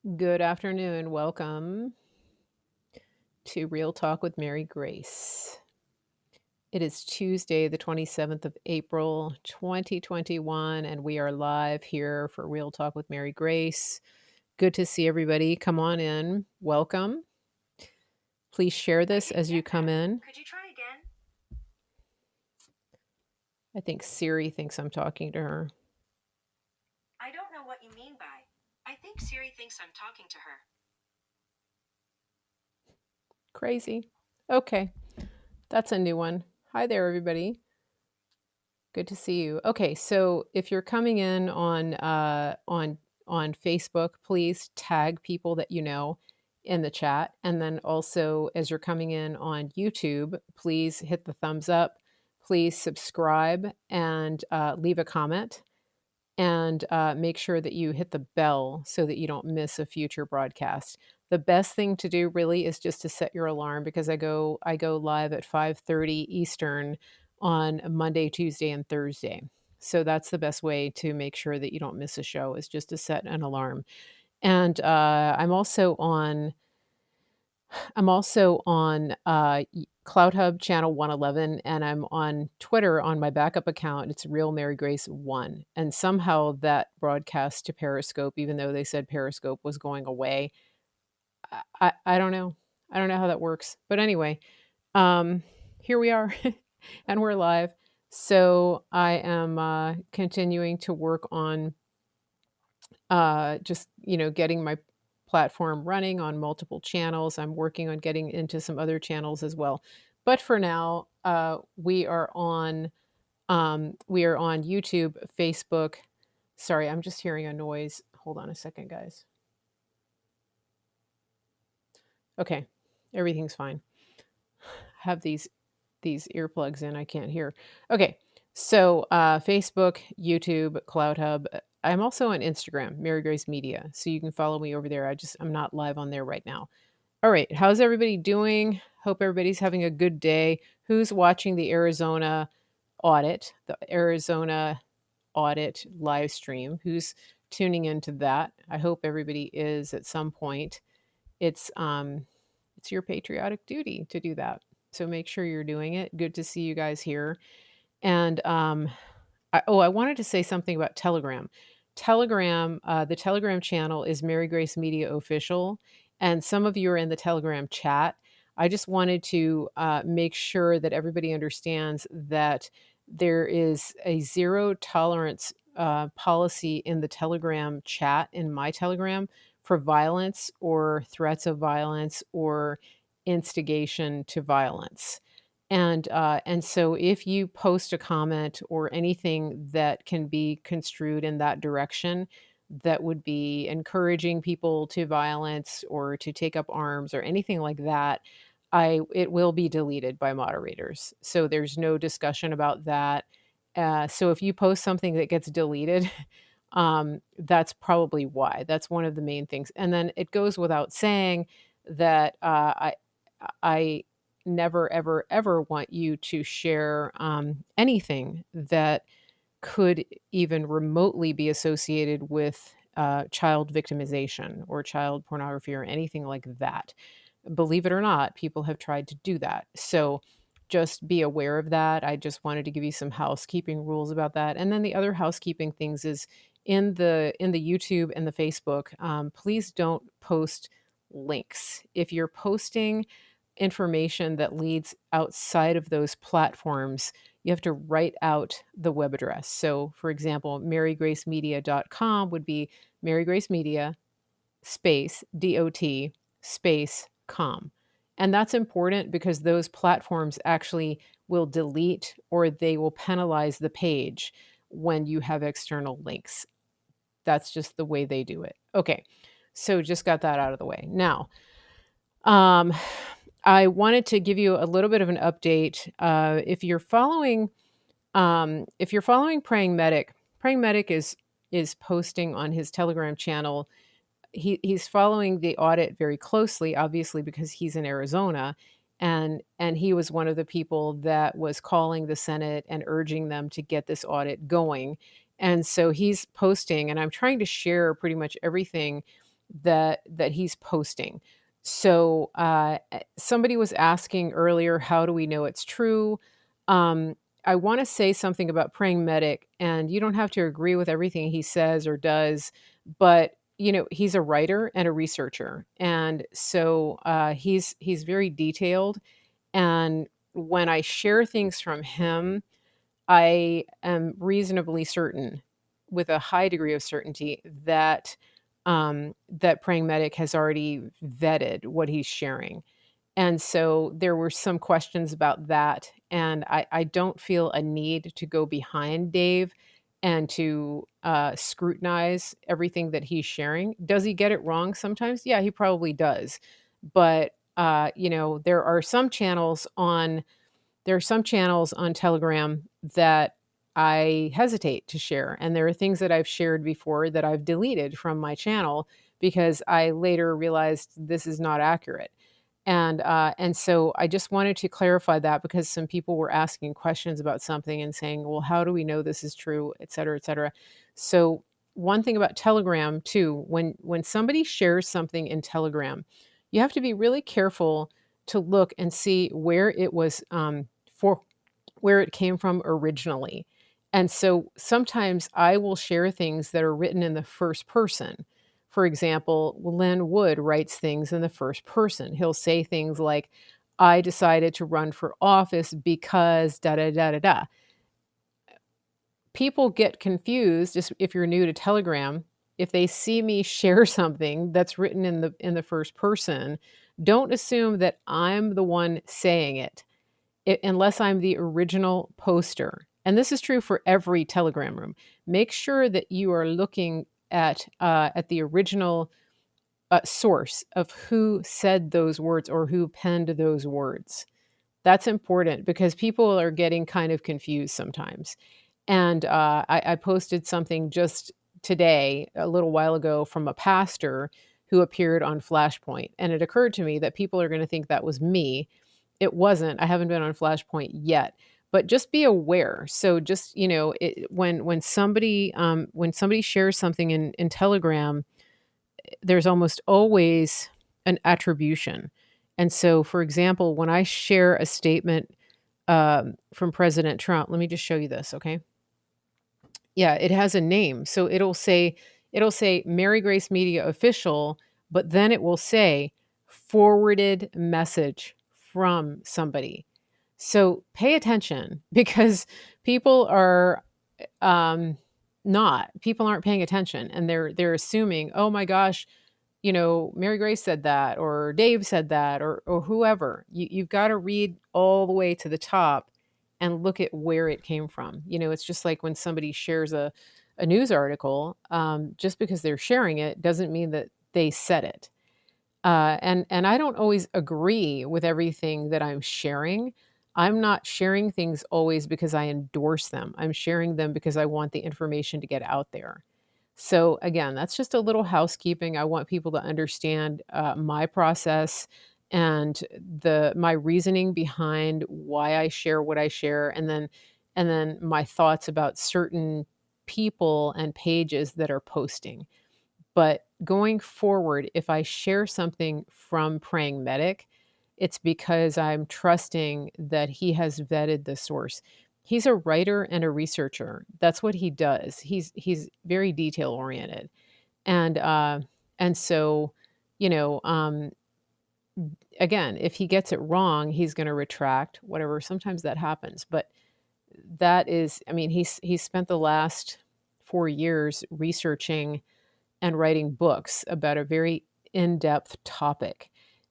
Good afternoon. Welcome to Real Talk with Mary Grace. It is Tuesday, the 27th of April, 2021, and we are live here for Real Talk with Mary Grace. Good to see everybody. Come on in. Welcome. Please share this as you come in. Could you try again? I think Siri thinks I'm talking to her. I don't know what you mean by. I think Siri thinks I'm talking to her. Crazy. Okay, that's a new one. Hi there, everybody. Good to see you. Okay, so if you're coming in on Facebook, please tag people that you know in the chat, and then also as you're coming in on YouTube, please hit the thumbs up. Please subscribe and leave a comment, and make sure that you hit the bell so that you don't miss a future broadcast. The best thing to do really is just to set your alarm because I go live at 5:30 Eastern on Monday, Tuesday, and Thursday. So that's the best way to make sure that you don't miss a show is just to set an alarm. And I'm also on Cloud Hub channel 111, and I'm on Twitter on my backup account. It's Real Mary Grace 1. And somehow that broadcast to Periscope, even though they said Periscope was going away. I don't know. I don't know how that works. But anyway, um, here we are, and we're live. So I am continuing to work on just getting my platform running on multiple channels. I'm working on getting into some other channels as well, but for now we are on YouTube, Facebook. Sorry, I'm just hearing a noise. Hold on a second, guys. Okay, everything's fine. I have these earplugs in, I can't hear. Okay, so Facebook, YouTube, Cloud Hub. I'm also on Instagram, Mary Grace Media, so you can follow me over there. I'm not live on there right now. All right, how's everybody doing? Hope everybody's having a good day. Who's watching the Arizona audit live stream? Who's tuning into that? I hope everybody is at some point. It's your patriotic duty to do that. So make sure you're doing it. Good to see you guys here. And I wanted to say something about Telegram. The Telegram channel is Mary Grace Media Official, and some of you are in the Telegram chat. I just wanted to make sure that everybody understands that there is a zero tolerance policy in the Telegram chat, in my Telegram, for violence or threats of violence or instigation to violence. And so if you post a comment or anything that can be construed in that direction, that would be encouraging people to violence or to take up arms or anything like that, it will be deleted by moderators. So there's no discussion about that. So if you post something that gets deleted, that's probably why. That's one of the main things. And then it goes without saying that I never, ever, ever want you to share anything that could even remotely be associated with child victimization or child pornography or anything like that. Believe it or not, people have tried to do that. So just be aware of that. I just wanted to give you some housekeeping rules about that. And then the other housekeeping things is in the YouTube and the Facebook, please don't post links. If you're posting information that leads outside of those platforms, you have to write out the web address. So, for example, marygracemedia.com would be Mary Grace Media space DOT space com. And that's important because those platforms actually will delete or they will penalize the page when you have external links. That's just the way they do it. Okay. So just got that out of the way. Now, um, I wanted to give you a little bit of an update. If you're following Praying Medic is posting on his Telegram channel. He's following the audit very closely, obviously because he's in Arizona, and he was one of the people that was calling the Senate and urging them to get this audit going. And so he's posting, and I'm trying to share pretty much everything that he's posting. So somebody was asking earlier, how do we know it's true? Um, I want to say something about Praying Medic, and you don't have to agree with everything he says or does, but he's a writer and a researcher, and so he's very detailed. And when I share things from him, I am reasonably certain, with a high degree of certainty, that Praying Medic has already vetted what he's sharing. And so there were some questions about that. And I don't feel a need to go behind Dave and to scrutinize everything that he's sharing. Does he get it wrong sometimes? Yeah, he probably does. But, there are some channels on Telegram that I hesitate to share. And there are things that I've shared before that I've deleted from my channel because I later realized this is not accurate. And so I just wanted to clarify that because some people were asking questions about something and saying, well, how do we know this is true, et cetera, et cetera. So one thing about Telegram too, when somebody shares something in Telegram, you have to be really careful to look and see where it was for where it came from originally. And so sometimes I will share things that are written in the first person. For example, Len Wood writes things in the first person. He'll say things like, I decided to run for office because da da da da da. People get confused if you're new to Telegram. If they see me share something that's written in the first person, don't assume that I'm the one saying it unless I'm the original poster. And this is true for every Telegram room. Make sure that you are looking at the original source of who said those words or who penned those words. That's important because people are getting kind of confused sometimes. And I posted something just today, a little while ago, from a pastor who appeared on Flashpoint. And it occurred to me that people are going to think that was me. It wasn't. I haven't been on Flashpoint yet, but just be aware. So just when somebody shares something in Telegram, there's almost always an attribution. And so, for example, when I share a statement from President Trump, let me just show you this, okay? Yeah, it has a name. So it'll say Mary Grace Media Official, but then it will say forwarded message from somebody. So pay attention because people are not people aren't paying attention, and they're assuming, oh my gosh, Mary Grace said that, or Dave said that, or whoever. You've got to read all the way to the top and look at where it came from. It's just like when somebody shares a news article, just because they're sharing it doesn't mean that they said it. And I don't always agree with everything that I'm sharing. I'm not sharing things always because I endorse them. I'm sharing them because I want the information to get out there. So again, that's just a little housekeeping. I want people to understand my process and my reasoning behind why I share what I share, and then my thoughts about certain people and pages that are posting. But going forward, if I share something from Praying Medic, it's because I'm trusting that he has vetted the source. He's a writer and a researcher. That's what he does. He's very detail oriented, and so, you know, um, again, if he gets it wrong, he's going to retract whatever. Sometimes that happens, but that is, I mean, he's spent the last 4 years researching and writing books about a very in-depth topic.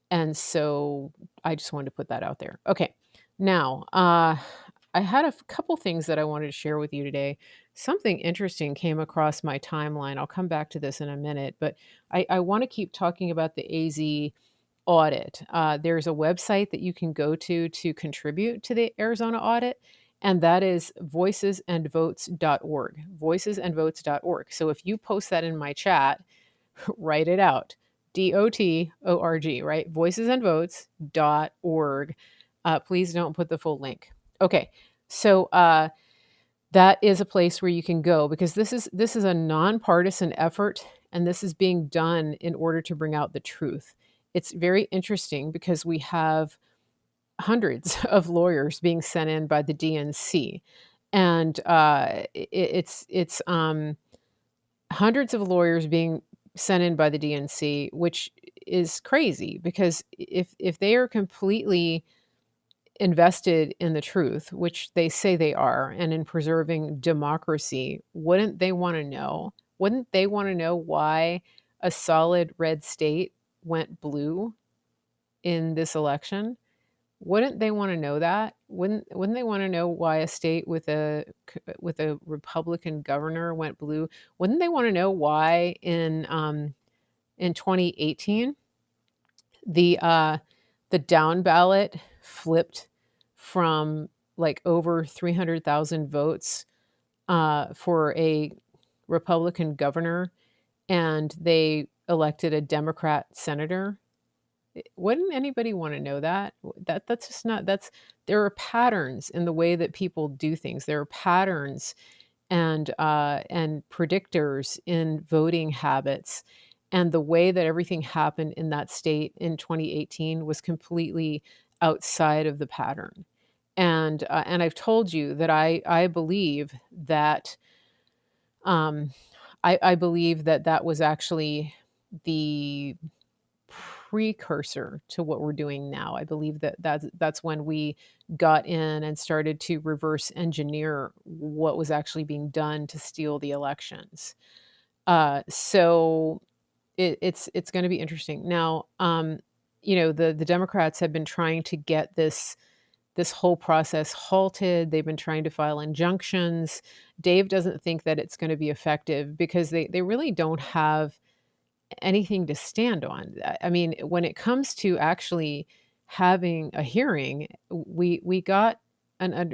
And so I just wanted to put that out there. Okay. Now, I had a couple things that I wanted to share with you today. Something interesting came across my timeline. I'll come back to this in a minute, but I want to keep talking about the AZ audit. There's a website that you can go to contribute to the Arizona audit, and that is voicesandvotes.org. Voicesandvotes.org. So if you post that in my chat, write it out. DOTORG, right? Voicesandvotes.org. Please don't put the full link. Okay. So that is a place where you can go because this is a nonpartisan effort, and this is being done in order to bring out the truth. It's very interesting because we have hundreds of lawyers being sent in by the DNC, and it's hundreds of lawyers being sent in by the DNC, which is crazy because if they are completely invested in the truth, which they say they are, and in preserving democracy, wouldn't they want to know? Wouldn't they want to know why a solid red state went blue in this election? Wouldn't they want to know that? Wouldn't they want to know why a state with a Republican governor went blue? Wouldn't they want to know why in 2018 the down ballot flipped from like over 300,000 votes for a Republican governor, and they elected a Democrat senator? Wouldn't anybody want to know that? That's just not that's there are patterns in the way that people do things. There are patterns and predictors in voting habits. And the way that everything happened in that state in 2018 was completely outside of the pattern. And I've told you that I believe that um, I believe that that was actually the precursor to what we're doing now. I believe that that's when we got in and started to reverse engineer what was actually being done to steal the elections. So it's going to be interesting. Now, the Democrats have been trying to get this whole process halted. They've been trying to file injunctions. Dave doesn't think that it's going to be effective because they really don't have anything to stand on. I mean, when it comes to actually having a hearing, we got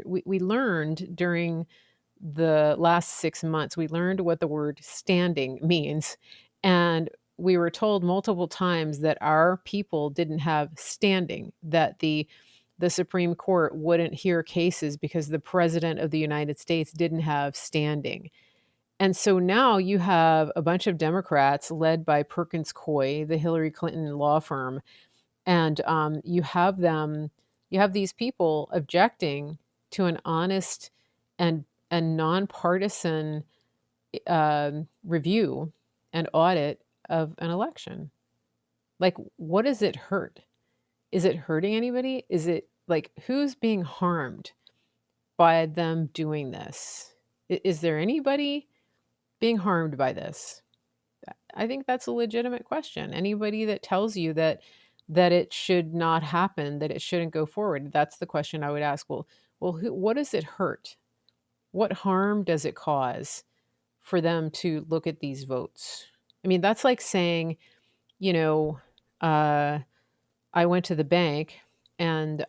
we learned during the last 6 months, we learned what the word standing means, and we were told multiple times that our people didn't have standing, that the Supreme Court wouldn't hear cases because the President of the United States didn't have standing. And so now you have a bunch of Democrats led by Perkins Coie, the Hillary Clinton law firm, and you have these people objecting to an honest and nonpartisan review and audit of an election. Like, what does it hurt? Is it hurting anybody? Is it like who's being harmed by them doing this? Is there anybody being harmed by this? I think that's a legitimate question. Anybody that tells you that it should not happen, that it shouldn't go forward, that's the question I would ask. What does it hurt? What harm does it cause for them to look at these votes? I mean, that's like saying, you know, uh, I went to the bank and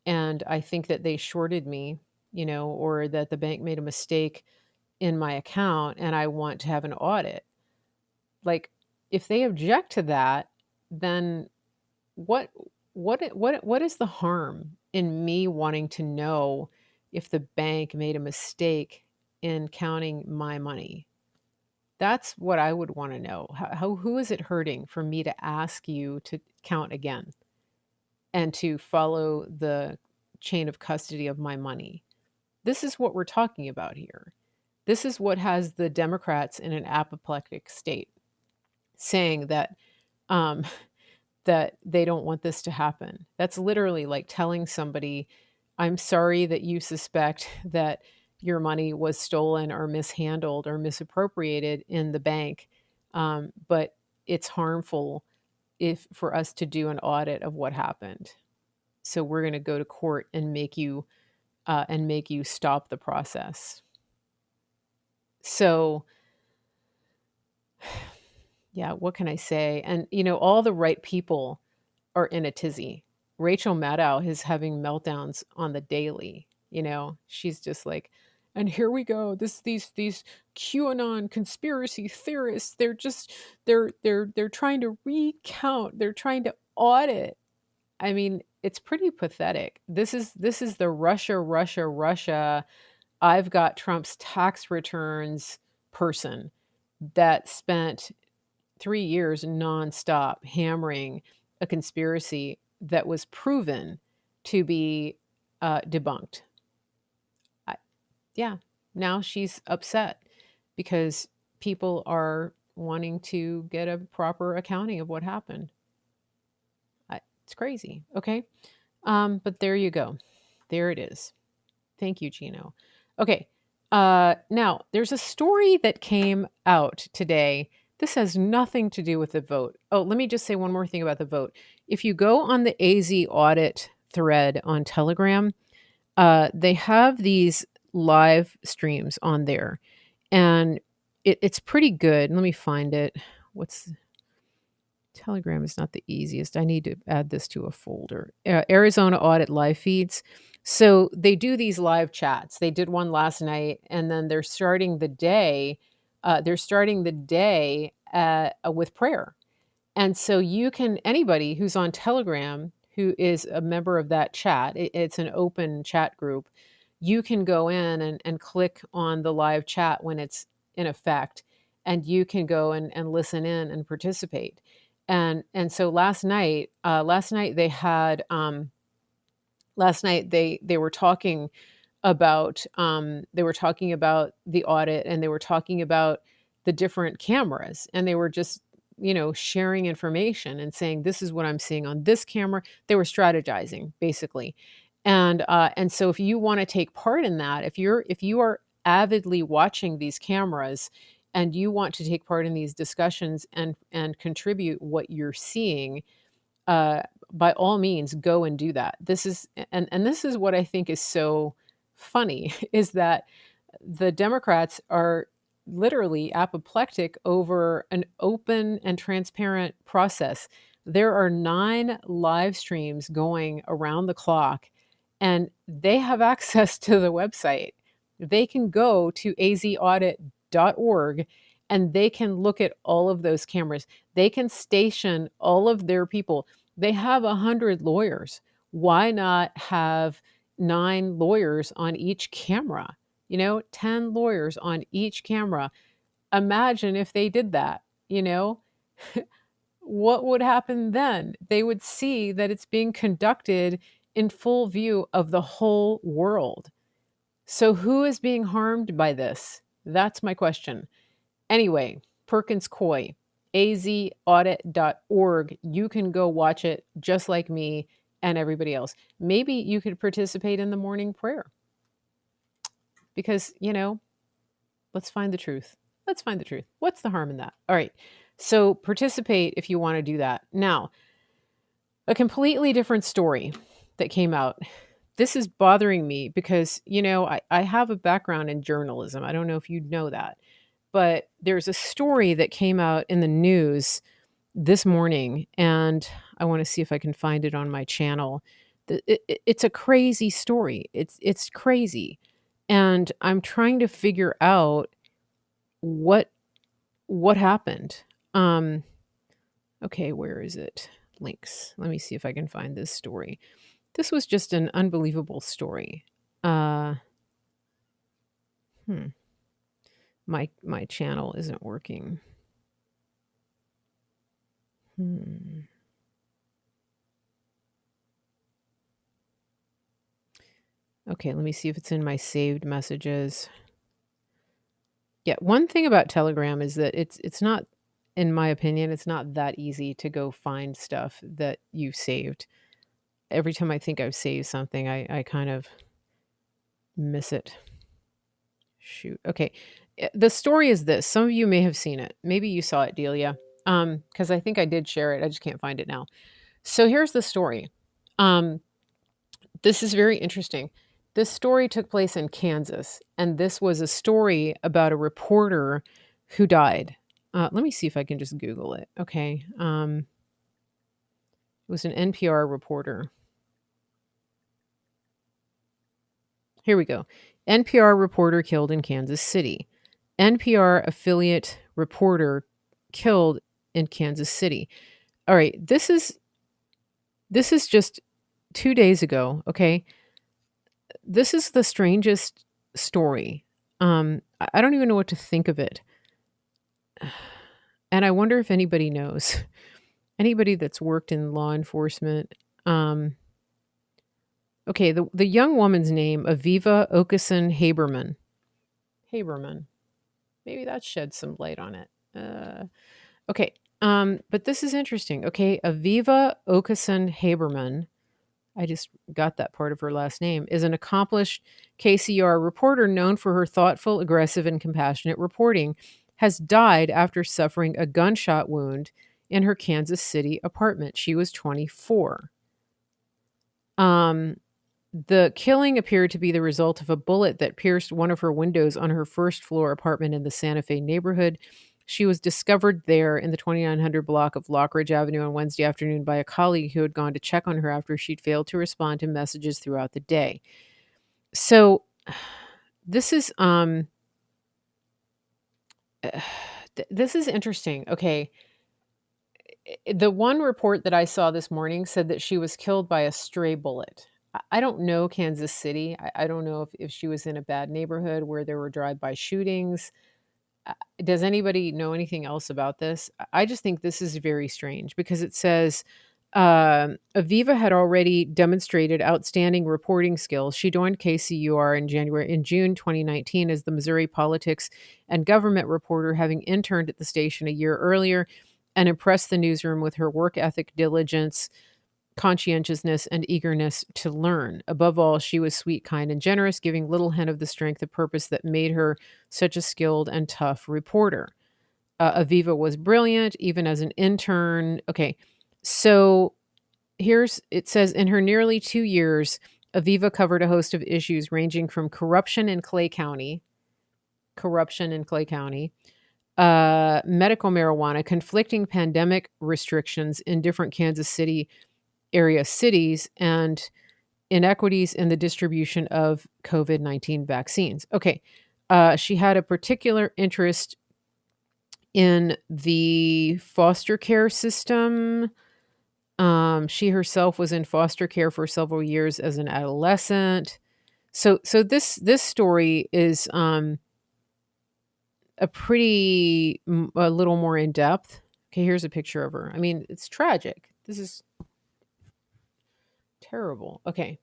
and I think that they shorted me, or that the bank made a mistake in my account and I want to have an audit. Like, if they object to that, then what what is the harm in me wanting to know if the bank made a mistake in counting my money? That's what I would want to know. Who is it hurting for me to ask you to count again and to follow the chain of custody of my money? This is what we're talking about here. This is what has the Democrats in an apoplectic state, saying that um, that they don't want this to happen. That's literally like telling somebody, I'm sorry that you suspect that your money was stolen or mishandled or misappropriated in the bank, but it's harmful if for us to do an audit of what happened. So we're going to go to court and make you stop the process. So yeah, what can I say? And all the right people are in a tizzy. Rachel Maddow is having meltdowns on the daily. She's just like, and here we go. These QAnon conspiracy theorists. They're trying to recount. They're trying to audit. I mean, it's pretty pathetic. This is the Russia. I've got Trump's tax returns person. that spent 3 years nonstop hammering a conspiracy that was proven to be debunked. I, yeah, now she's upset because people are wanting to get a proper accounting of what happened. It's crazy. Okay. But there you go. There it is. Thank you, Gino. Okay. Now, there's a story that came out today. This has nothing to do with the vote. Oh, let me just say one more thing about the vote. If you go on the AZ audit thread on Telegram, they have these live streams on there, and it's pretty good. Let me find it. What's Telegram is not the easiest. I need to add this to a folder. Arizona Audit live feeds. So they do these live chats. They did one last night, and then they're starting the day. With prayer, and so you can anybody who's on Telegram who is a member of that chat. It's an open chat group. You can go in and click on the live chat when it's in effect, and you can go and listen in and participate. And so last night they had last night they were talking about the audit, and they were talking about the different cameras, and they were just sharing information and saying, this is what I'm seeing on this camera. They were strategizing basically. And so if you want to take part in that, if you are avidly watching these cameras and you want to take part in these discussions and contribute what you're seeing, uh, by all means, go and do that. This is what I think is so funny is that the Democrats are literally apoplectic over an open and transparent process. There are 9 live streams going around the clock, and they have access to the website. They can go to azaudit.org and they can look at all of those cameras. They can station all of their people. They have 100 lawyers. Why not have 9 lawyers on each camera? 10 lawyers on each camera. Imagine if they did that, what would happen then? They would see that it's being conducted in full view of the whole world. So who is being harmed by this? That's my question. Anyway, Perkins Coie, azaudit.org. You can go watch it just like me and everybody else. Maybe you could participate in the morning prayer because, let's find the truth. Let's find the truth. What's the harm in that? All right. So participate if you want to do that. Now, a completely different story that came out. This is bothering me because, I have a background in journalism. I don't know if you know that, but there's a story that came out in the news this morning, and I want to see if I can find it on my channel. It's a crazy story. It's crazy, and I'm trying to figure out what happened. Okay, where is it? Links. Let me see if I can find this story. This was just an unbelievable story. Uh, hmm. My channel isn't working. Okay, let me see if it's in my saved messages. Yeah, one thing about Telegram is that it's not, in my opinion, it's not that easy to go find stuff that you've saved. Every time I think I've saved something, I kind of miss it. Shoot. Okay. The story is this. Some of you may have seen it. Maybe you saw it, Delia. Because I think I did share it. I just can't find it now. So here's the story. This is very interesting. This story took place in Kansas, and this was a story about a reporter who died. Let me see if I can just Google it. Okay. It was an NPR reporter. Here we go. NPR reporter killed in Kansas City. NPR affiliate reporter killed in Kansas City. All right, this is just 2 days ago, okay? This is the strangest story. I don't even know what to think of it. and I wonder if anybody knows, anybody that's worked in law enforcement. Um, okay, the young woman's name, Aviva Okeson Haberman. Haberman. Maybe that sheds some light on it. Okay, but this is interesting. Okay, Aviva Okeson Haberman, I just got that part of her last name, is an accomplished KCR reporter known for her thoughtful, aggressive, and compassionate reporting, has died after suffering a gunshot wound in her Kansas City apartment. She was 24. Um, the killing appeared to be the result of a bullet that pierced one of her windows on her first floor apartment in the Santa Fe neighborhood. She was discovered there in the 2900 block of Lockridge Avenue on Wednesday afternoon by a colleague who had gone to check on her after she'd failed to respond to messages throughout the day. So this is this is interesting. Okay. The one report that I saw this morning said that she was killed by a stray bullet. I don't know Kansas City. I don't know if she was in a bad neighborhood where there were drive-by shootings. Does anybody know anything else about this? I just think this is very strange because it says Aviva had already demonstrated outstanding reporting skills. She joined KCUR in June 2019 as the Missouri politics and government reporter, having interned at the station a year earlier, and impressed the newsroom with her work ethic, diligence, conscientiousness, and eagerness to learn. Above all, she was sweet, kind, and generous, giving little hint of the strength of purpose that made her such a skilled and tough reporter. Aviva was brilliant, even as an intern. Okay, so it says in her nearly 2 years, Aviva covered a host of issues ranging from corruption in Clay County, medical marijuana, conflicting pandemic restrictions in different Kansas City area cities, and inequities in the distribution of COVID-19 vaccines. Okay. She had a particular interest in the foster care system. She herself was in foster care for several years as an adolescent. So this story is a little more in depth. Okay, here's a picture of her. I mean, it's tragic. This is terrible. Okay.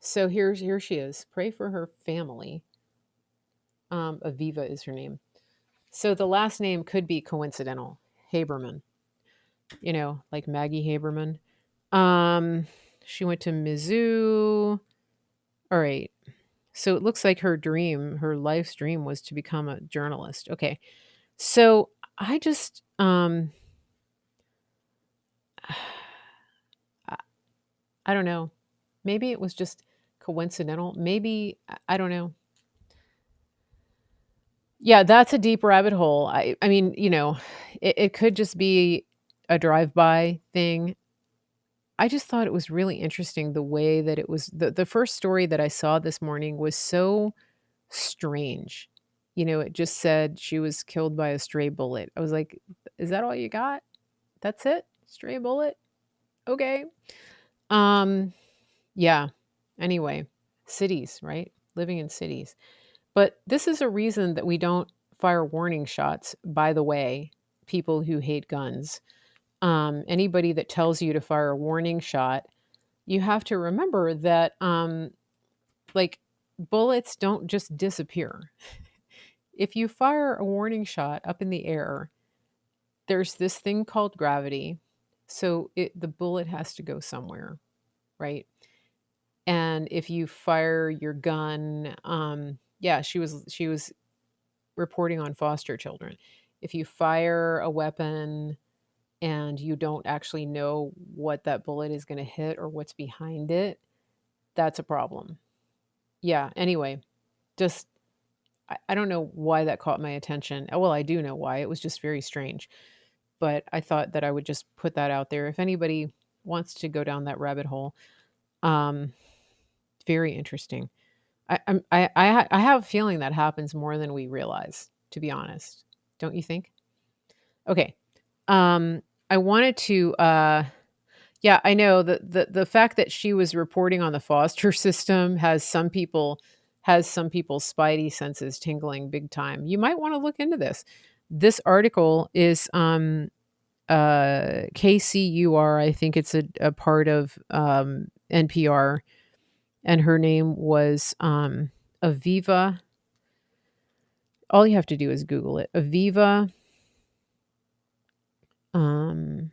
So here she is. Pray for her family. Aviva is her name. So the last name could be coincidental. Haberman. Like Maggie Haberman. She went to Mizzou. All right. So it looks like her life's dream was to become a journalist. Okay. So I just I don't know. Maybe it was just coincidental. Maybe I don't know. Yeah, that's a deep rabbit hole. I mean, it could just be a drive-by thing. I just thought it was really interesting the way that it was the first story that I saw this morning was so strange. It just said she was killed by a stray bullet. I was like, "Is that all you got? That's it? Stray bullet? Okay." Um, yeah. Anyway, cities, right? Living in cities. But this is a reason that we don't fire warning shots, by the way, people who hate guns. Anybody that tells you to fire a warning shot, you have to remember that, like, bullets don't just disappear. If you fire a warning shot up in the air, there's this thing called gravity. So the bullet has to go somewhere, right? And if you fire your gun, yeah, she was reporting on foster children. If you fire a weapon and you don't actually know what that bullet is going to hit or what's behind it, that's a problem. Yeah, anyway, just I don't know why that caught my attention. Well, I do know why. It was just very strange. But I thought that I would just put that out there. If anybody wants to go down that rabbit hole, um, very interesting. I have a feeling that happens more than we realize, to be honest. Don't you think? Okay. I wanted to yeah, I know the fact that she was reporting on the foster system has some people's spidey senses tingling big time. You might want to look into this. This article is KCUR. I think it's a part of NPR, and her name was Aviva. All you have to do is Google it. Aviva. Um,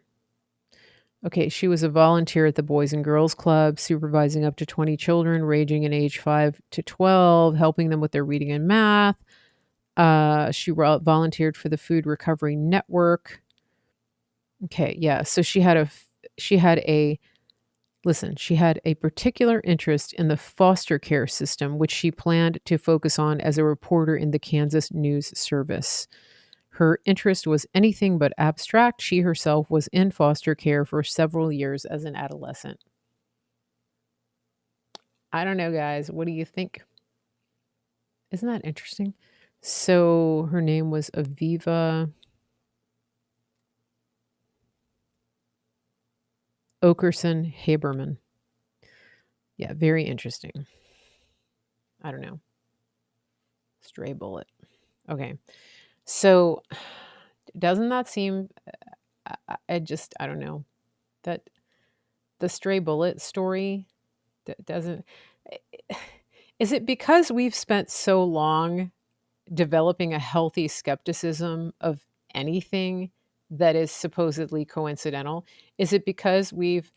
okay, she was a volunteer at the Boys and Girls Club, supervising up to 20 children ranging in age 5 to 12, helping them with their reading and math. She volunteered for the Food Recovery Network. Okay, yeah. So she had a listen, she had a particular interest in the foster care system, which she planned to focus on as a reporter in the Kansas News Service. Her interest was anything but abstract. She herself was in foster care for several years as an adolescent. I don't know, guys. What do you think? Isn't that interesting? So her name was Aviva Okerson Haberman. Yeah, very interesting. I don't know. Stray bullet. Okay. So doesn't that seem I don't know. That the stray bullet story doesn't is it because we've spent so long developing a healthy skepticism of anything that is supposedly coincidental? Is it because we've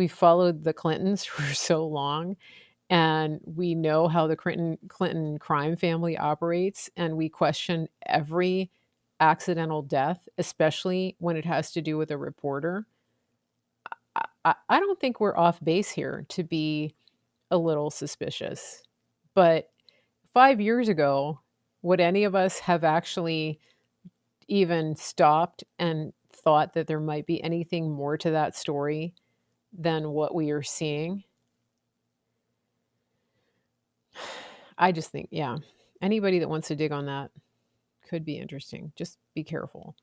followed the Clintons for so long and we know how the Clinton crime family operates and we question every accidental death, especially when it has to do with a reporter? I don't think we're off base here to be a little suspicious. But 5 years ago, would any of us have actually even stopped and thought that there might be anything more to that story than what we are seeing? I just think, yeah, anybody that wants to dig on that could be interesting. Just be careful.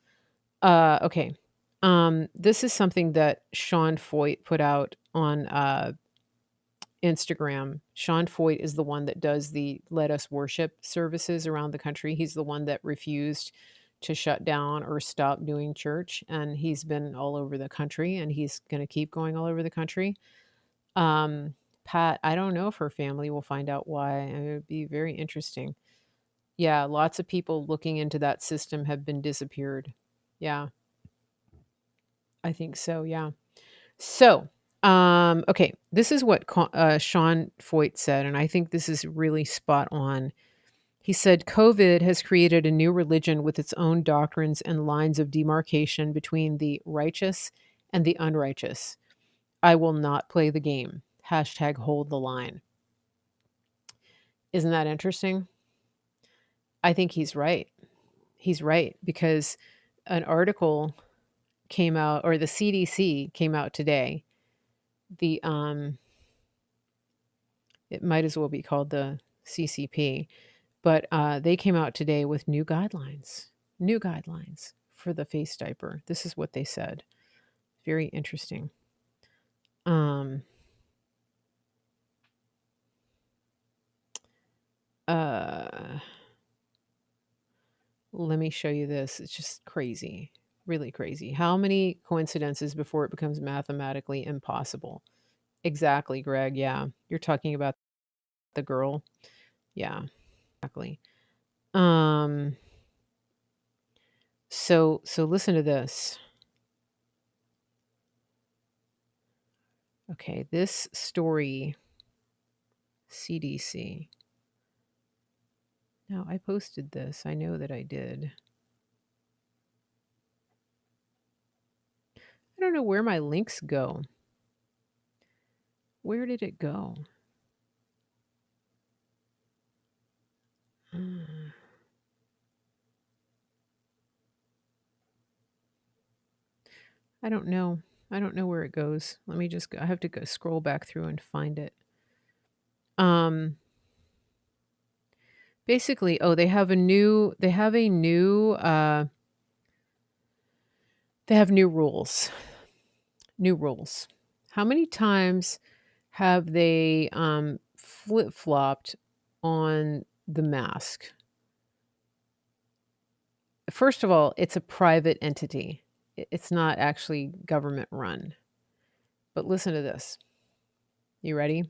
Okay. This is something that Sean Foyt put out on Instagram. Sean Foyt is the one that does the Let Us Worship services around the country. He's the one that refused to shut down or stop doing church. And he's been all over the country and he's going to keep going all over the country. Pat, I don't know if her family will find out why. It would be very interesting. Yeah, lots of people looking into that system have been disappeared. Yeah, I think so. Yeah. So, okay, this is what Sean Foyt said, and I think this is really spot on. He said, COVID has created a new religion with its own doctrines and lines of demarcation between the righteous and the unrighteous. I will not play the game. Hashtag hold the line. Isn't that interesting? I think he's right. He's right because an article came out, or the CDC came out today. The it might as well be called the CCP, but they came out today with new guidelines for the face diaper. This is what they said. Very interesting. Um, uh, Let me show you this. It's just crazy, really crazy. How many coincidences before it becomes mathematically impossible? Exactly, Greg. Yeah, you're talking about the girl. Yeah, exactly. Um, so listen to this. Okay, this story, CDC. Now, I posted this. I know that I did. I don't know where my links go. Where did it go? Uh, I don't know. I don't know where it goes. Let me just go. I have to go scroll back through and find it. Um Basically, oh, they have new rules. New rules. How many times have they flip-flopped on the mask? first of all, it's a private entity. It's not actually government run. But listen to this. You ready?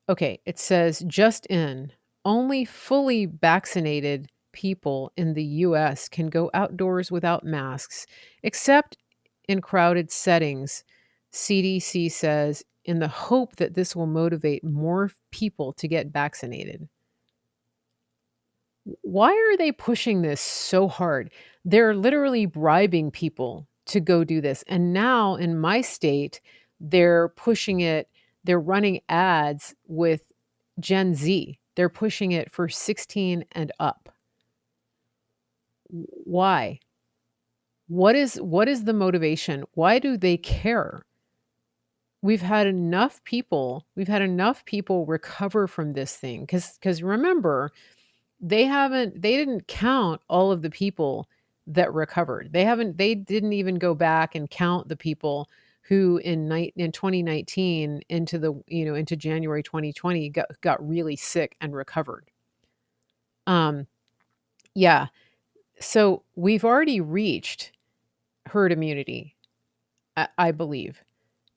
Okay, it says just in, only fully vaccinated people in the US can go outdoors without masks, except in crowded settings. CDC says in the hope that this will motivate more people to get vaccinated. Why are they pushing this so hard? They're literally bribing people to go do this. And now in my state, they're pushing it, they're running ads with Gen Z. They're pushing it for 16 and up. Why? What is the motivation? Why do they care? We've had enough people recover from this thing cuz remember, they didn't count all of the people that recovered. They didn't even go back and count the people who in 2019 into into January 2020 got really sick and recovered. Um yeah, so we've already reached herd immunity, I believe.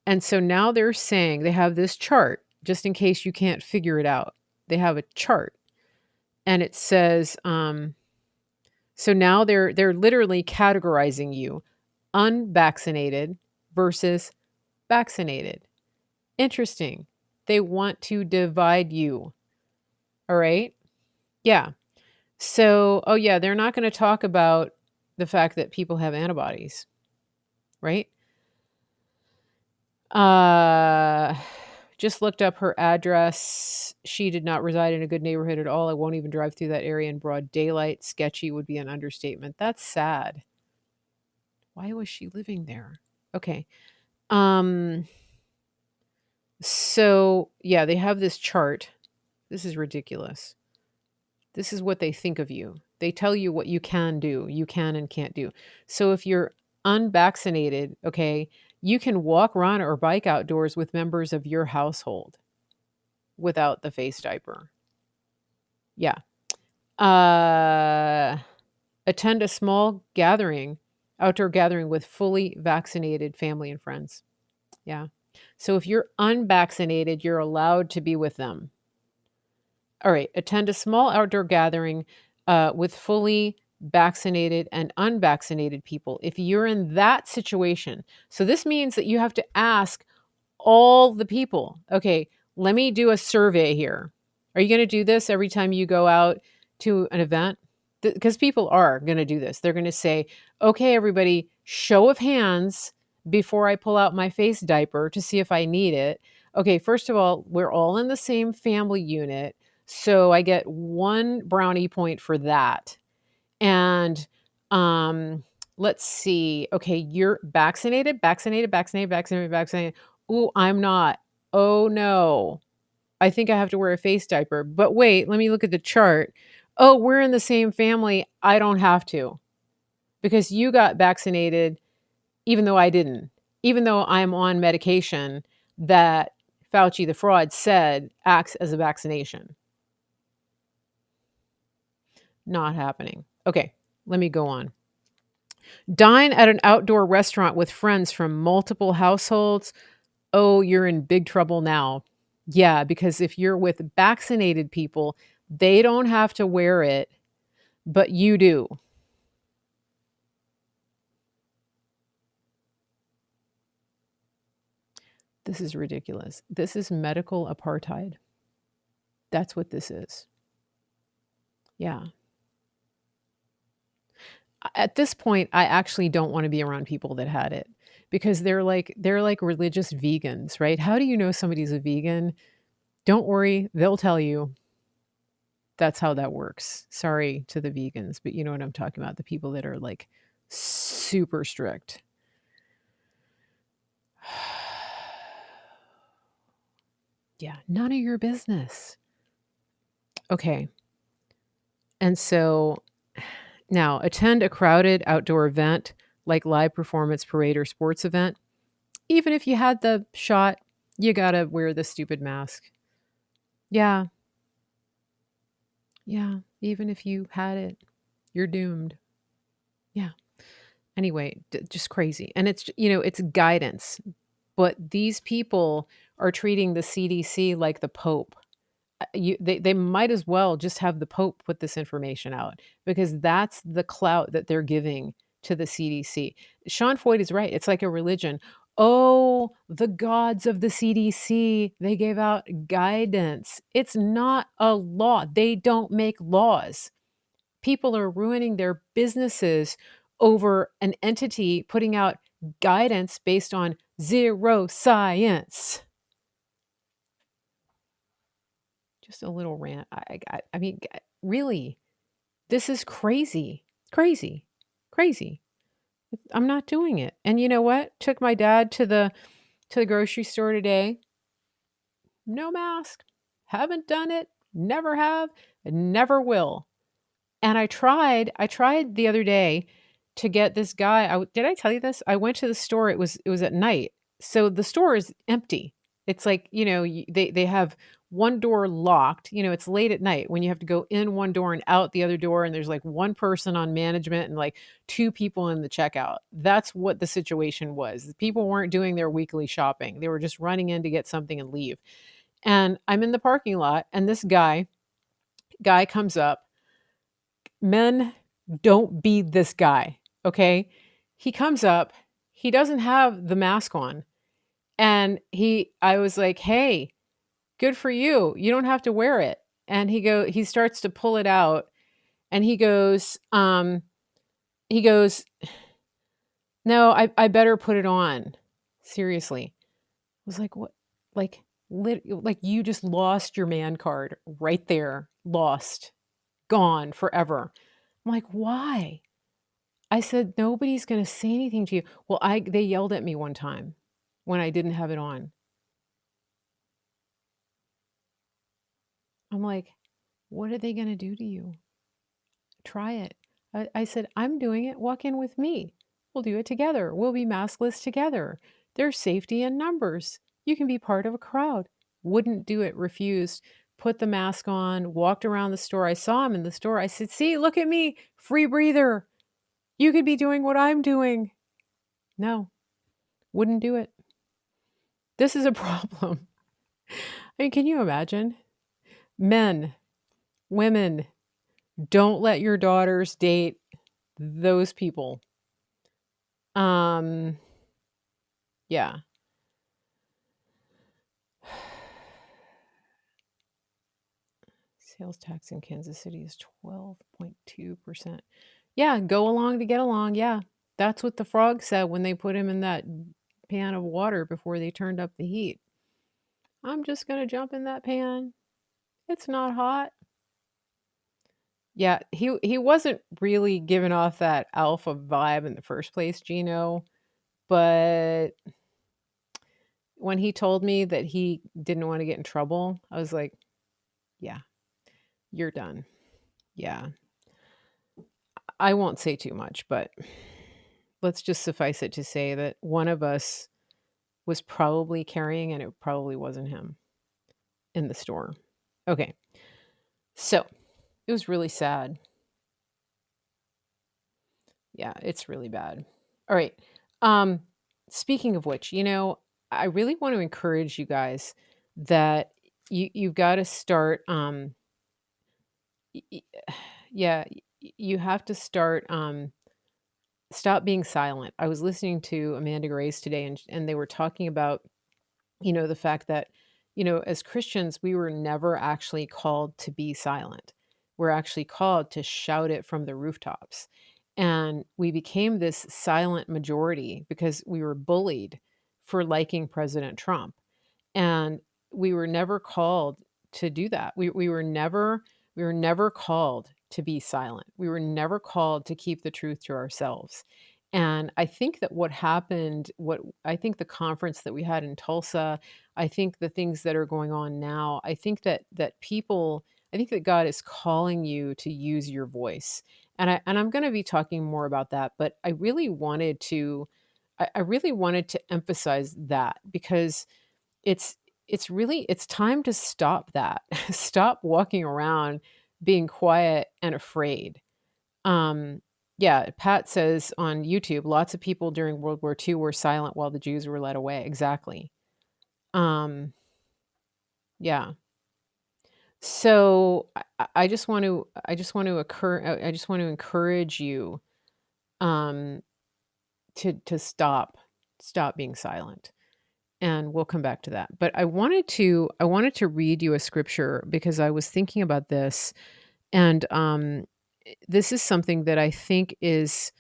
And so now they're saying they have this chart just in case you can't figure it out. They have a chart and it says so now they're literally categorizing you unvaccinated versus vaccinated. Interesting. They want to divide you. All right? Yeah. So, oh yeah, they're not going to talk about the fact that people have antibodies, right? Uh just looked up her address. She did not reside in a good neighborhood at all. I won't even drive through that area in broad daylight. Sketchy would be an understatement. That's sad. Why was she living there? Okay. Um so yeah, they have this chart. This is ridiculous. This is what they think of you. They tell you what you can do, you can and can't do. So if you're unvaccinated, okay, you can walk, run, or bike outdoors with members of your household without the face diaper. Yeah. Uh, attend a small gathering, outdoor gathering with fully vaccinated family and friends. Yeah. So if you're unvaccinated, you're allowed to be with them. All right. Attend a small outdoor gathering with fully vaccinated and unvaccinated people. If you're in that situation, so this means that you have to ask all the people, okay, let me do a survey here. Are you going to do this every time you go out to an event? Because people are going to do this. They're going to say, okay, everybody, show of hands before I pull out my face diaper to see if I need it. Okay, first of all, we're all in the same family unit. So I get one brownie point for that. And let's see. Okay, you're vaccinated, vaccinated, vaccinated, vaccinated, vaccinated. Ooh, I'm not. Oh no. I think I have to wear a face diaper. But wait, let me look at the chart. Oh, we're in the same family. I don't have to because you got vaccinated even though I didn't. Even though I'm on medication that Fauci the fraud said acts as a vaccination. Not happening. Okay, let me go on. Dine at an outdoor restaurant with friends from multiple households. Oh, you're in big trouble now. Yeah, because if you're with vaccinated people, they don't have to wear it, but you do. This is ridiculous. This is medical apartheid. That's what this is. Yeah. At this point, I actually don't want to be around people that had it because they're like religious vegans, right? How do you know somebody's a vegan? Don't worry, they'll tell you. That's how that works. Sorry to the vegans, but you know what I'm talking about, the people that are like super strict. Yeah, none of your business. Okay. And so now attend a crowded outdoor event like live performance, parade, or sports event. Even if you had the shot, you gotta wear the stupid mask. Yeah, yeah. Even if you had it, you're doomed. Yeah. Anyway, just crazy. And it's, it's guidance. But these people are treating the CDC like the Pope. They might as well just have the Pope put this information out because that's the clout that they're giving to the CDC. Sean Foyt is right. It's like a religion. Oh, the gods of the CDC, they gave out guidance. It's not a law. They don't make laws. People are ruining their businesses over an entity putting out guidance based on zero science. Just a little rant. I mean, really, this is crazy, crazy, crazy. I'm not doing it. And you know what? Took my dad to the grocery store today. No mask. Haven't done it. Never have. And never will. And I tried the other day to get this guy. Did I tell you this? I went to the store. It was at night, so the store is empty. It's like they have one door locked. It's late at night when you have to go in one door and out the other door, and there's like one person on management and like two people in the checkout. That's what the situation was. People weren't doing their weekly shopping. They were just running in to get something and leave. And I'm in the parking lot, and this guy comes up. Men, don't be this guy, okay? He comes up, he doesn't have the mask on. And I was like, "Hey, good for you. You don't have to wear it." And he starts to pull it out and he goes, "No, I better put it on." Seriously. I was like, "What?" Like like you just lost your man card right there. Lost. Gone forever. I'm like, "Why?" I said, "Nobody's gonna say anything to you." Well, they yelled at me one time when I didn't have it on. I'm like, "What are they gonna do to you? Try it." I said, "I'm doing it. Walk in with me. We'll do it together. We'll be maskless together. There's safety in numbers. You can be part of a crowd." Wouldn't do it, refused. Put the mask on, walked around the store. I saw him in the store. I said, "See, look at me, free breather. You could be doing what I'm doing." No, wouldn't do it. This is a problem. I mean, can you imagine? Men, women, don't let your daughters date those people. Um, yeah. Sales tax in Kansas City is 12.2%. Yeah, go along to get along. Yeah. That's what the frog said when they put him in that pan of water before they turned up the heat. "I'm just going to jump in that pan. It's not hot." Yeah, he wasn't really giving off that alpha vibe in the first place, Gino, but when he told me that he didn't wanna get in trouble, I was like, "Yeah, you're done." Yeah. I won't say too much, but let's just suffice it to say that one of us was probably carrying, and it probably wasn't him in the store. Okay. So, it was really sad. Yeah, it's really bad. All right. Um, Speaking of which, I really want to encourage you guys that you've got to start. Y- y- yeah, you have to start. Stop being silent. I was listening to Amanda Grace today, and they were talking about the fact that as Christians we were never actually called to be silent. We're actually called to shout it from the rooftops. And we became this silent majority because we were bullied for liking President Trump. And we were never called to do that. We were never called to be silent. We were never called to keep the truth to ourselves. And I think that what happened, what I think the conference that we had in Tulsa, I think the things that are going on now, I think that God is calling you to use your voice. And I'm going to be talking more about that, but I really wanted to emphasize that because it's time to stop that. Stop walking around being quiet and afraid. Um Yeah, Pat says on YouTube, lots of people during World War II were silent while the Jews were led away. Exactly. Um, yeah. So I just want to I just want to encourage you um to stop being silent. And we'll come back to that. But I wanted to read you a scripture because I was thinking about this, and this is something that I think is,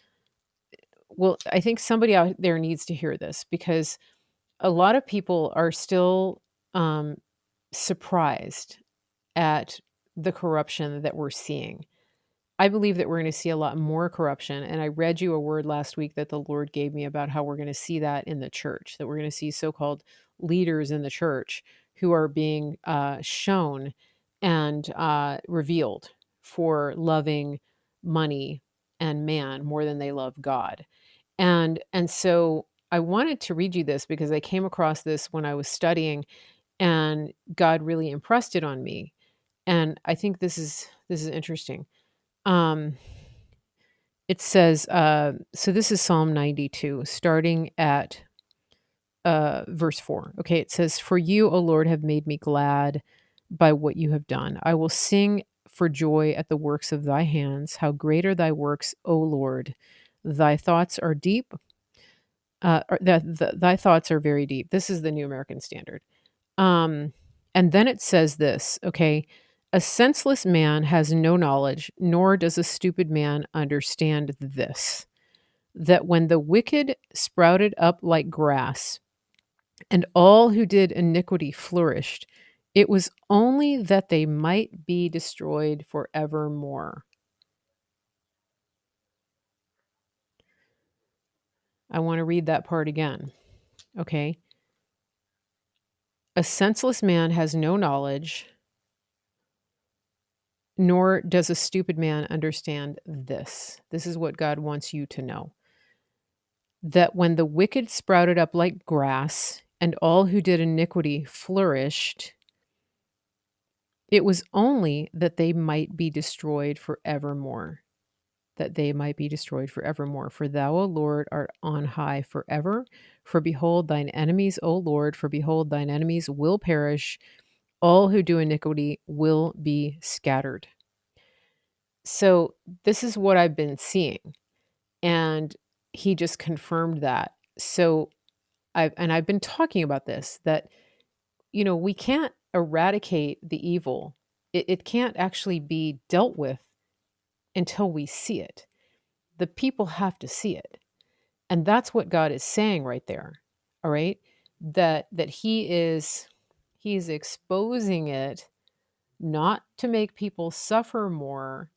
well, I think somebody out there needs to hear this, because a lot of people are still um surprised at the corruption that we're seeing. I believe that we're going to see a lot more corruption. And I read you a word last week that the Lord gave me about how we're going to see that in the church, that we're going to see so called leaders in the church who are being shown and revealed for loving money and man more than they love God. And so I wanted to read you this because I came across this when I was studying, and God really impressed it on me. And I think this is interesting. Um, it says, so this is Psalm 92, starting at verse 4. Okay, it says, "For you, O Lord, have made me glad by what you have done. I will sing for joy at the works of thy hands. How great are thy works, O Lord! Thy thoughts are deep. Thy thoughts are very deep." This is the New American Standard. Um, and then it says this, okay, "A senseless man has no knowledge, nor does a stupid man understand this, that when the wicked sprouted up like grass, and all who did iniquity flourished, it was only that they might be destroyed forevermore." I want to read that part again. Okay. "A senseless man has no knowledge, nor does a stupid man understand this." This is what God wants you to know, that when the wicked sprouted up like grass and all who did iniquity flourished, it was only that they might be destroyed forevermore. That they might be destroyed forevermore. "For thou, O Lord, art on high forever. For behold, thine enemies, O Lord, for behold, thine enemies will perish. All who do iniquity will be scattered." So, this is what I've been seeing. And he just confirmed that. So, I've been talking about this, that we can't eradicate the evil. It can't actually be dealt with until we see it. The people have to see it. And that's what God is saying right there. All right? That he's exposing it, not to make people suffer more,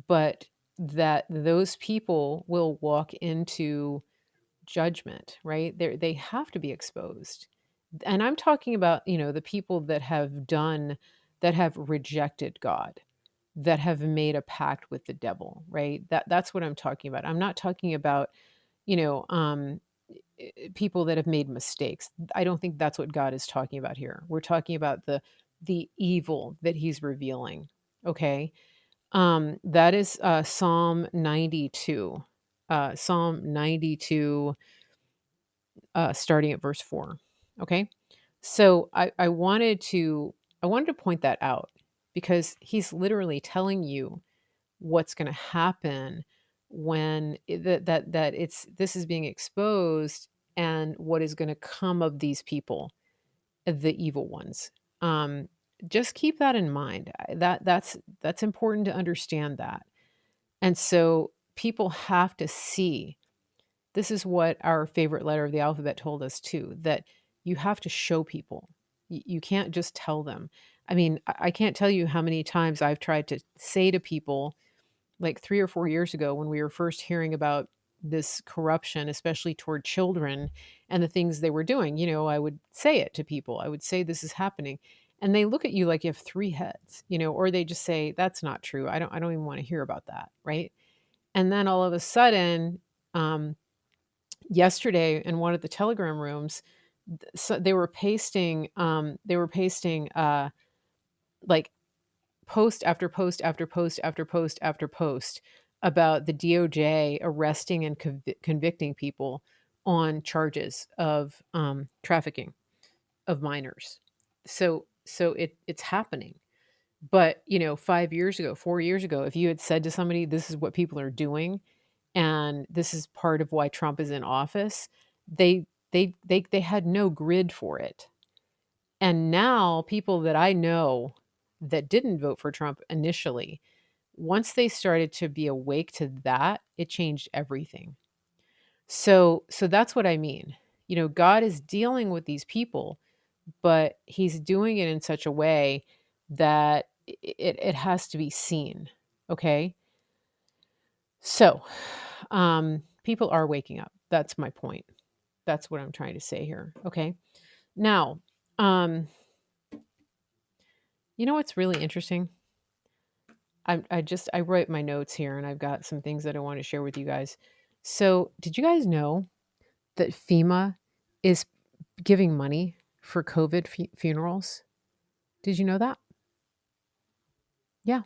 but that those people will walk into judgment, right? They have to be exposed. And I'm talking about, the people that have rejected God, that have made a pact with the devil, right? That's what I'm talking about. I'm not talking about, you know, um people that have made mistakes. I don't think that's what God is talking about here. We're talking about the evil that he's revealing. Okay? That is Psalm 92. Psalm 92, starting at verse 4. Okay? So I wanted to point that out, because he's literally telling you what's going to happen when that it's this is being exposed, and what is going to come of these people, the evil ones. Um, just keep that in mind. That's important to understand that. And so people have to see. This is what our favorite letter of the alphabet told us too, that you have to show people. You can't just tell them. I mean, I can't tell you how many times I've tried to say to people, like 3 or 4 years ago when we were first hearing about this corruption, especially toward children and the things they were doing. I would say it to people. I would say, "This is happening." And they look at you like you have 3 heads, or they just say, "That's not true. I don't even want to hear about that." Right? And then all of a sudden, um, yesterday in one of the Telegram rooms, so they were pasting like post after post after post after post after post about the DOJ arresting and convicting people on charges of trafficking of minors. So it's happening. But 5 years ago, 4 years ago, if you had said to somebody, "This is what people are doing, and this is part of why Trump is in office," they had no grid for it. And now people that I know that didn't vote for Trump initially, once they started to be awake to that, it changed everything. So that's what I mean. God is dealing with these people, but he's doing it in such a way that it has to be seen. Okay. So people are waking up. That's my point. That's what I'm trying to say here. Okay. Now, um, you know what's really interesting? I wrote my notes here and I've got some things that I want to share with you guys. So, did you guys know that FEMA is giving money for COVID funerals? Did you know that? Yeah,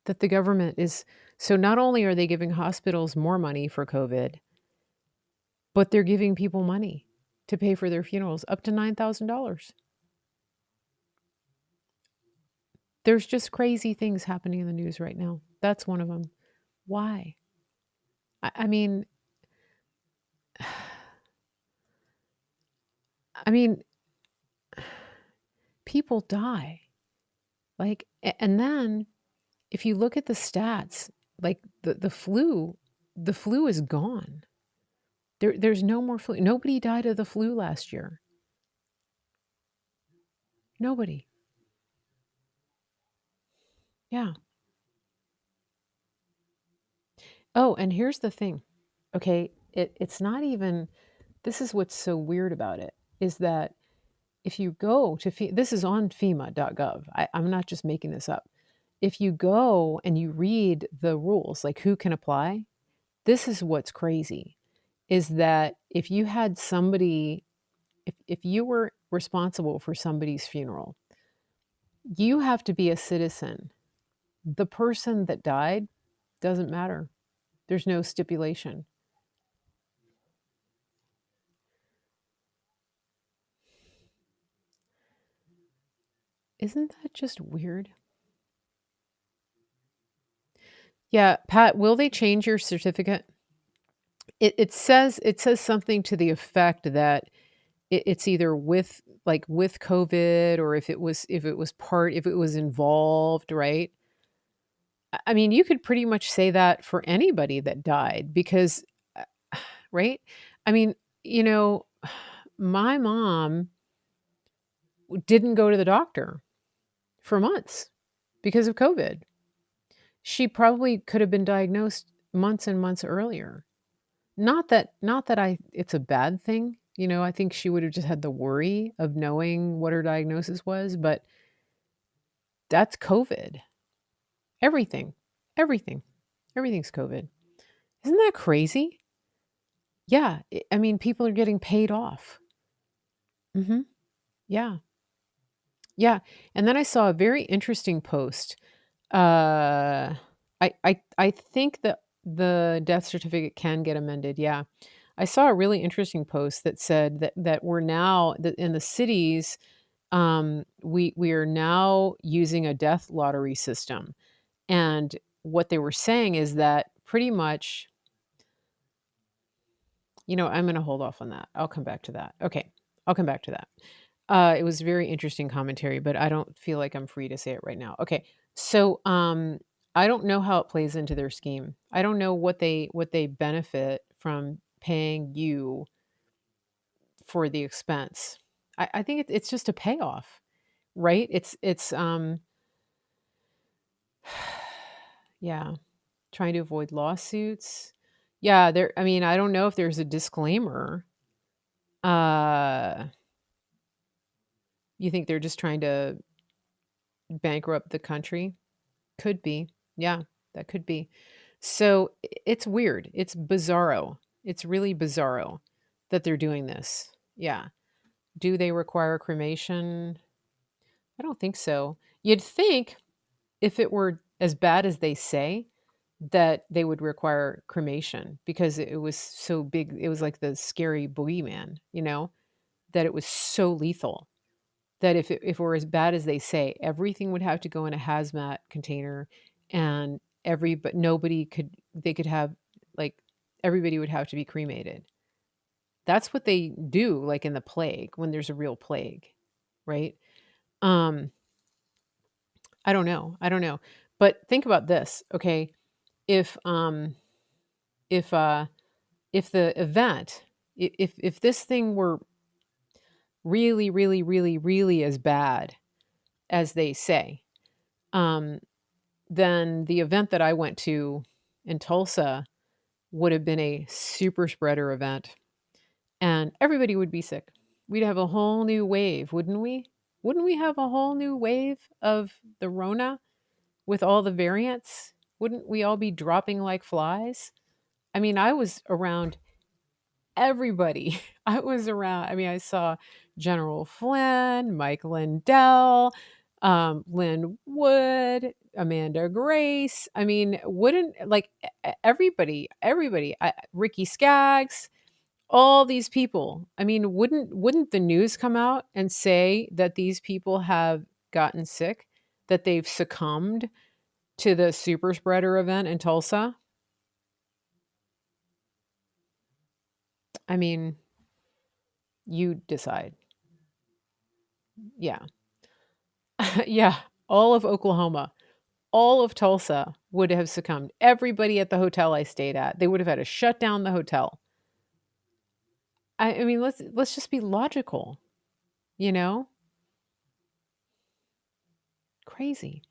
that the government is. So not only are they giving hospitals more money for COVID, but they're giving people money to pay for their funerals, up to $9,000. There's just crazy things happening in the news right now. That's one of them. Why? I mean, I mean, people die. Like, and then if you look at the stats, like the flu is gone. There's no more flu. Nobody died of the flu last year. Nobody. Yeah. Oh, and here's the thing. Okay, it's not even. This is what's so weird about it is that if you go to this is on FEMA.gov. I'm not just making this up. If you go and you read the rules, like who can apply, this is what's crazy is that if you had somebody, if you were responsible for somebody's funeral, you have to be a citizen. The person that died doesn't matter. There's no stipulation. Isn't that just weird? Yeah, Pat, will they change your certificate? It says something to the effect that it's either with like with COVID or if it was involved, right? I mean, you could pretty much say that for anybody that died because, uh, right? I mean, you know, my mom didn't go to the doctor for months because of COVID. She probably could have been diagnosed months and months earlier. Not that I it's a bad thing. I think she would have just had the worry of knowing what her diagnosis was, but that's COVID. Everything. Everything. Everything's COVID. Isn't that crazy? Yeah, I mean, people are getting paid off. Mhm. Yeah. Yeah, and then I saw a very interesting post. I think that the death certificate can get amended, yeah. I saw a really interesting post that said that we're now that in the cities, we are now using a death lottery system, and what they were saying is that pretty much I'm gonna hold off on that. I'll come back to that. Okay, I'll come back to that. It was very interesting commentary, but I don't feel like I'm free to say it right now. Okay, so I don't know how it plays into their scheme. I don't know what they benefit from paying you for the expense. I think it's just a payoff, right? It's yeah, trying to avoid lawsuits. Yeah, there. I mean, I don't know if there's a disclaimer. Uh, you think they're just trying to bankrupt the country? Could be. Yeah, that could be. So it's weird. It's bizarro. It's really bizarro that they're doing this. Yeah. Do they require cremation? I don't think so. You'd think if it were as bad as they say, that they would require cremation because it was so big. It was like the scary boogeyman, that it was so lethal that if it were as bad as they say, everything would have to go in a hazmat container, and but nobody could they could have, like, everybody would have to be cremated. That's what they do, like, in the plague, when there's a real plague, right? Um, I don't know. I don't know. But think about this, okay? If if uh if the event if this thing were really, really, really, really as bad as they say, um, then the event that I went to in Tulsa would have been a super spreader event, and everybody would be sick. We'd have a whole new wave, wouldn't we? Wouldn't we have a whole new wave of the Rona with all the variants? Wouldn't we all be dropping like flies? I mean, I was around everybody. I mean, I saw General Flynn, Mike Lindell, Lynn Wood, Amanda Grace. I mean, wouldn't like everybody, Ricky Skaggs, all these people. I mean, wouldn't the news come out and say that these people have gotten sick, that they've succumbed to the super spreader event in Tulsa? I mean, you decide. Yeah. Yeah, all of Oklahoma, all of Tulsa would have succumbed. Everybody at the hotel I stayed at, they would have had to shut down the hotel. I mean, let's just be logical, you know? Crazy.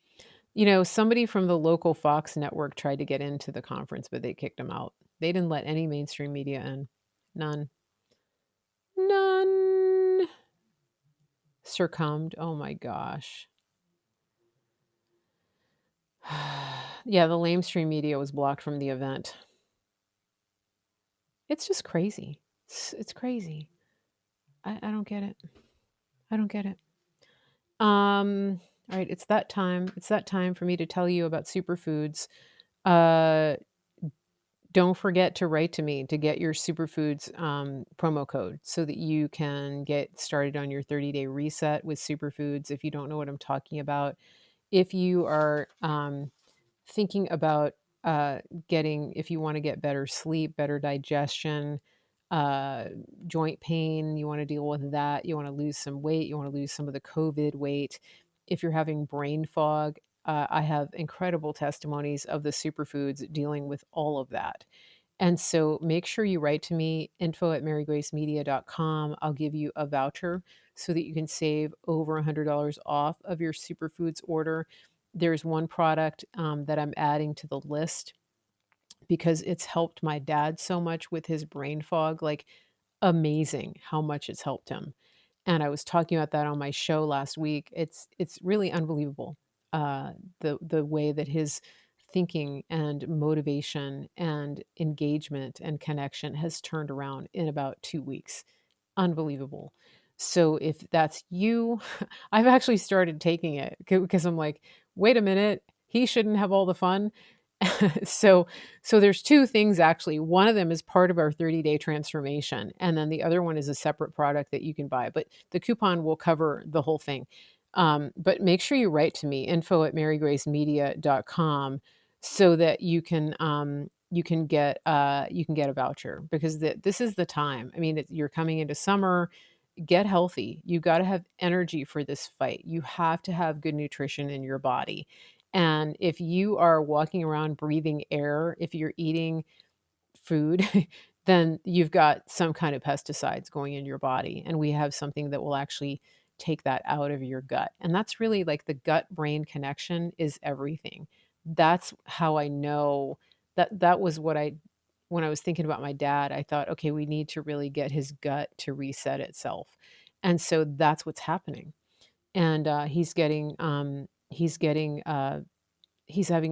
Somebody from the local Fox network tried to get into the conference, but they kicked them out. They didn't let any mainstream media in. None. None. Succumbed. Oh my gosh. Yeah, the lamestream media was blocked from the event. It's just crazy. It's crazy. I don't get it. I don't get it. All right, it's that time. It's that time for me to tell you about superfoods. Uh, don't forget to write to me to get your superfoods promo code so that you can get started on your 30-day reset with superfoods. If you don't know what I'm talking about, if you are thinking about if you want to get better sleep, better digestion, uh, joint pain, you want to deal with that, you want to lose some weight, you want to lose some of the COVID weight. If you're having brain fog, I have incredible testimonies of the superfoods dealing with all of that. And so make sure you write to me, info@marygracemedia.com. I'll give you a voucher so that you can save over $100 off of your superfoods order. There's one product that I'm adding to the list because it's helped my dad so much with his brain fog. Like, amazing how much it's helped him. And I was talking about that on my show last week. It's really unbelievable, the way that his thinking and motivation and engagement and connection has turned around in about 2 weeks. Unbelievable. So if that's you, I've actually started taking it because I'm like, wait a minute, he shouldn't have all the fun. so so there's two things actually. One of them is part of our 30-day transformation, and then the other one is a separate product that you can buy. But the coupon will cover the whole thing. But make sure you write to me, info@marygracemedia.com, so that you can get a voucher because this is the time. I mean, you're coming into summer. Get healthy. You got to have energy for this fight. You have to have good nutrition in your body. And if you are walking around breathing air, if you're eating food, then you've got some kind of pesticides going in your body. And we have something that will actually take that out of your gut. And that's really like the gut brain connection is everything. That's how I know that was what when I was thinking about my dad, I thought, okay, we need to really get his gut to reset itself. And so that's what's happening. And he's having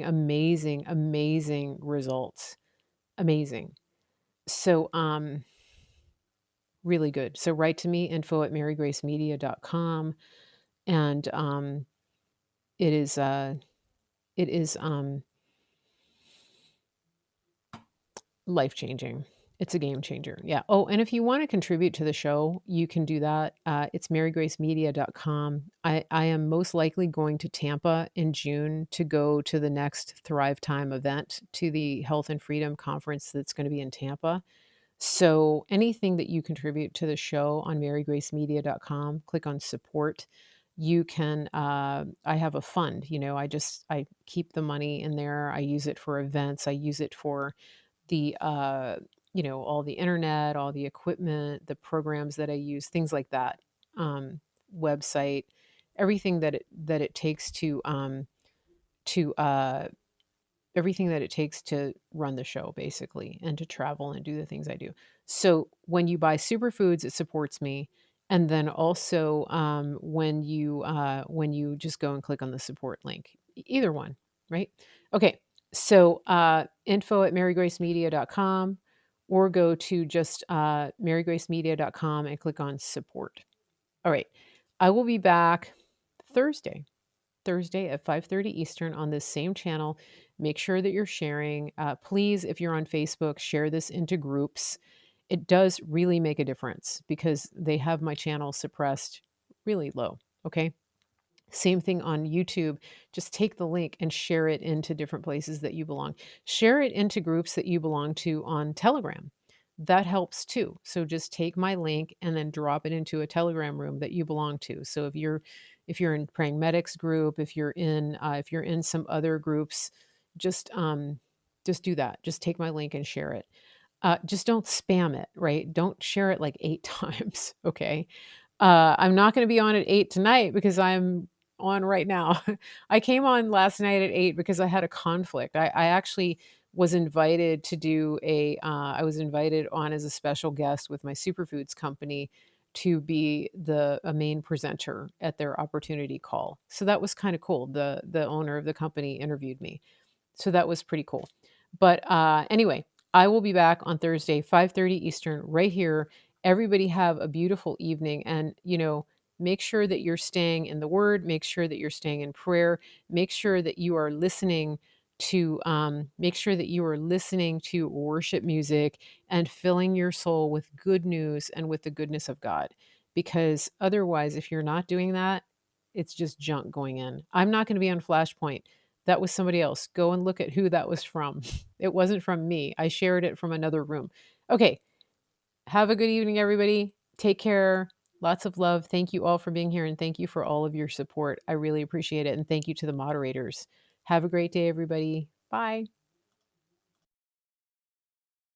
amazing, amazing results. Amazing. So, really good. So write to me, info@marygracemedia.com. And it is, it is, Life-changing. It's a game changer. Yeah. Oh, and if you wanna contribute to the show, you can do that. It's marygracemedia.com. I am most likely going to Tampa in June to go to the next Thrive Time event, to the Health and Freedom Conference that's gonna be in Tampa. So, anything that you contribute to the show on marygracemedia.com, click on support. You can, I have a fund, I keep the money in there. I use it for events. I use it for the, all the internet, all the equipment, the programs that I use, things like that. Um, Website, everything that it takes to everything that it takes to run the show basically and to travel and do the things I do. So when you buy superfoods, it supports me. And then also when you just go and click on the support link, either one, right? Okay. So info at marygracemedia.com or go to just marygracemedia.com and click on support. All right. I will be back Thursday. Thursday at 5:30 Eastern on this same channel. Make sure that you're sharing. Please, if you're on Facebook, share this into groups. It does really make a difference because they have my channel suppressed really low. Okay. Same thing on YouTube. Just take the link and share it into different places that you belong. Share it into groups that you belong to on Telegram. That helps too. So just take my link and then drop it into a Telegram room that you belong to. So if you're in Praying Medics group, if you're in some other groups, just just do that. Just take my link and share it. Just don't spam it, right? Don't share it like 8 times, okay? I'm not gonna be on at 8 tonight because I'm on right now. I came on last night at 8 because I had a conflict. I actually was invited to do I was invited on as a special guest with my superfoods company to be a main presenter at their opportunity call. So that was kinda cool. The owner of the company interviewed me. So that was pretty cool. But anyway, I will be back on Thursday, 5:30 Eastern, right here. Everybody have a beautiful evening, and make sure that you're staying in the Word. Make sure that you're staying in prayer. Make sure that you are listening to worship music and filling your soul with good news and with the goodness of God. Because otherwise, if you're not doing that, it's just junk going in. I'm not going to be on Flashpoint. That was somebody else. Go and look at who that was from. It wasn't from me. I shared it from another room. Okay. Have a good evening, everybody. Take care. Lots of love. Thank you all for being here and thank you for all of your support. I really appreciate it. And thank you to the moderators. Have a great day, everybody. Bye.